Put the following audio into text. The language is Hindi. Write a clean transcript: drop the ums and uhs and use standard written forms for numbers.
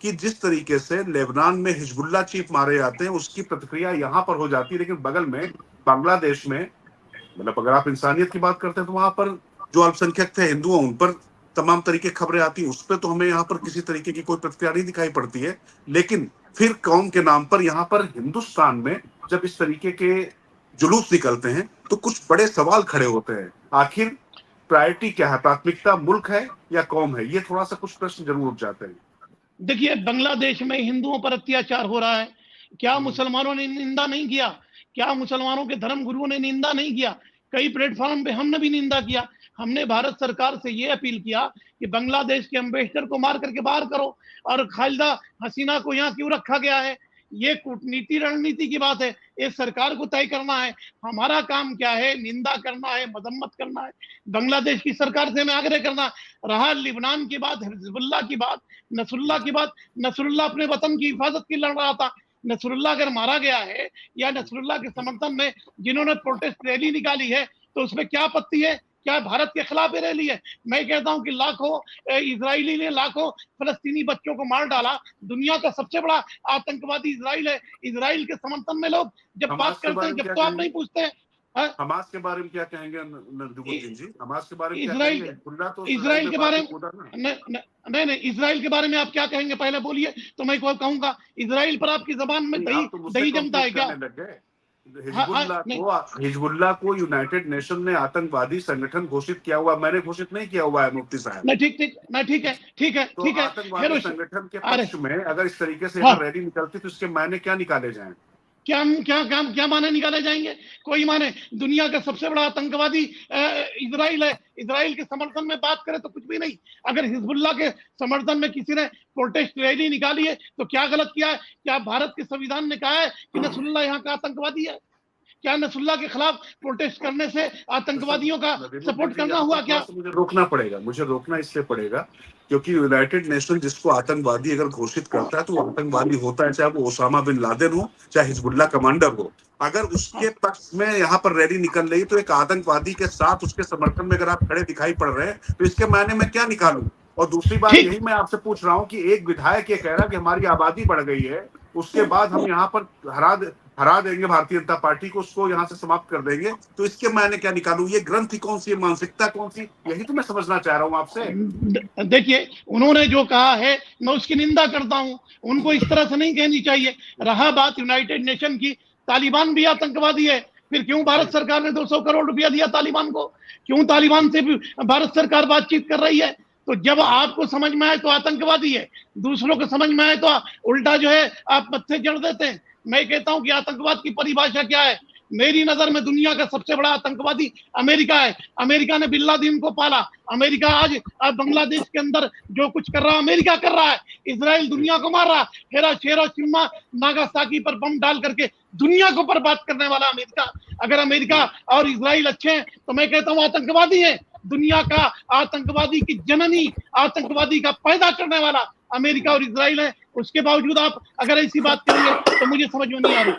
कि जिस तरीके से लेबनान में हिजबुल्लाह चीफ मारे जाते हैं उसकी प्रतिक्रिया यहाँ पर हो जाती है, लेकिन बगल में बांग्लादेश में, मतलब अगर आप इंसानियत की बात करते हैं तो वहां पर जो अल्पसंख्यक थे हिंदू, उन पर तमाम तरीके की खबरें आती हैं, उस पर तो हमें यहाँ पर किसी तरीके की कोई प्रतिक्रिया नहीं दिखाई पड़ती है। लेकिन फिर कौम के नाम पर यहाँ पर हिंदुस्तान में जब इस तरीके के जुलूस निकलते हैं तो कुछ बड़े सवाल खड़े होते हैं। आखिर प्रायोरिटी क्या है, प्राथमिकता मुल्क है या कौम है? ये थोड़ा सा कुछ प्रश्न जरूर उठ जाते हैं। देखिए, बांग्लादेश में हिंदुओं पर अत्याचार हो रहा है, क्या मुसलमानों ने निंदा नहीं किया? क्या मुसलमानों के धर्म गुरुओं ने निंदा नहीं किया? कई प्लेटफॉर्म पे हमने भी निंदा किया। हमने भारत सरकार से ये अपील किया कि बांग्लादेश के एम्बेसडर को मार करके बाहर करो, और खालिदा हसीना को यहाँ क्यों रखा गया है, ये कूटनीति रणनीति की बात है, ये सरकार को तय करना है। हमारा काम क्या है? निंदा करना है, मजम्मत करना है। बांग्लादेश की सरकार से हमें आग्रह करना। रहा लिबनान की बात, हिजबुल्लाह की बात, नसरुल्लाह की बात, नसरुल्लाह अपने वतन की हिफाजत की लड़ रहा था। नसरुल्लाह अगर मारा गया है, या नसरुल्लाह के समर्थन में जिन्होंने प्रोटेस्ट रैली निकाली है, तो उसमें क्या आपत्ति है? क्या भारत के खिलाफ रैली है? मैं कहता हूं कि लाखों इजरायली ने लाखों फलस्तीनी बच्चों को मार डाला। दुनिया का सबसे बड़ा आतंकवादी इजराइल है। इजराइल के समर्थन में लोग जब बात करते हैं, जब तो आप नहीं पूछते हैं। हमास के बारे में क्या कहेंगे नजरुद्दीन जी? हमास के बारे में क्या इजराइल कहेंगे? इजराइल के बारे में नहीं, इजराइल के बारे में आप क्या कहेंगे पहले बोलिए, तो मैं कहूंगा इजराइल पर आपकी जबान में दही जमता है क्या? हिजबुल्लाह को यूनाइटेड नेशन ने आतंकवादी संगठन घोषित किया हुआ, मैंने घोषित नहीं किया हुआ है मुफ्ती साहब। ठीक है। तो आतंकवादी संगठन के पक्ष में अगर इस तरीके से रैली निकलती तो इसके मायने क्या निकाले जाएं? क्या माने निकाले जाएंगे? कोई माने? दुनिया का सबसे बड़ा आतंकवादी इजराइल है। इजराइल के समर्थन में बात करें तो कुछ भी नहीं। अगर हिजबुल्लाह के समर्थन में किसी ने प्रोटेस्ट रैली निकाली है तो क्या गलत किया है? क्या भारत के संविधान ने कहा है कि नसरुल्लाह यहाँ का आतंकवादी है? क्या नसरुल्लाह के खिलाफ प्रोटेस्ट करने से आतंकवादियों का सपोर्ट करना हुआ? क्या मुझे रोकना पड़ेगा, मुझे रोकना इसलिए पड़ेगा क्योंकि यूनाइटेड नेशन जिसको आतंकवादी अगर घोषित करता है तो वो आतंकवादी होता है, चाहे वो ओसामा बिन लादेन हो, चाहे हिजबुल्लाह कमांडर हो। अगर उसके पक्ष में यहाँ पर रैली निकल रही तो एक आतंकवादी के साथ उसके समर्थन में अगर आप खड़े दिखाई पड़ रहे हैं तो इसके मायने में क्या निकालूं? और दूसरी बात यही मैं आपसे पूछ रहा हूँ कि एक विधायक ये कह रहा है कि हमारी आबादी बढ़ गई है, उसके बाद हम यहाँ पर हरा देंगे भारतीय जनता पार्टी को, उसको यहाँ से समाप्त कर देंगे, तो इसके मायने क्या निकालूं? ये ग्रंथि कौन सी है, मानसिकता कौन सी? यही तो मैं समझना चाह रहा हूँ आपसे। देखिए, उन्होंने जो कहा है मैं उसकी निंदा करता हूँ। उनको इस तरह से नहीं कहनी चाहिए। रहा बात यूनाइटेड नेशन की, तालिबान भी आतंकवादी है। फिर क्यों भारत सरकार ने 200 करोड़ रुपया दिया तालिबान को? क्यों तालिबान से भी भारत सरकार बातचीत कर रही है? तो जब आपको समझ में आए तो आतंकवादी है, दूसरों को समझ में आए तो उल्टा जो है आप मत्थे जड़ देते हैं। मैं कहता हूं कि आतंकवाद की परिभाषा क्या है? मेरी नजर में दुनिया का सबसे बड़ा आतंकवादी अमेरिका है। अमेरिका ने बिन लादेन को पाला। अमेरिका आज बांग्लादेश के अंदर जो कुछ कर रहा है अमेरिका कर रहा है। इजराइल दुनिया को मार रहा है। हिरोशिमा नागासाकी पर बम डाल करके दुनिया को बर्बाद करने वाला अमेरिका। अगर अमेरिका और इजराइल अच्छे हैं तो मैं कहता हूँ आतंकवादी है। दुनिया का आतंकवादी की जननी, आतंकवादी का पैदा करने वाला अमेरिका और इजराइल है। उसके बावजूद आप अगर ऐसी बात करेंगे तो मुझे समझ में नहीं आ रही।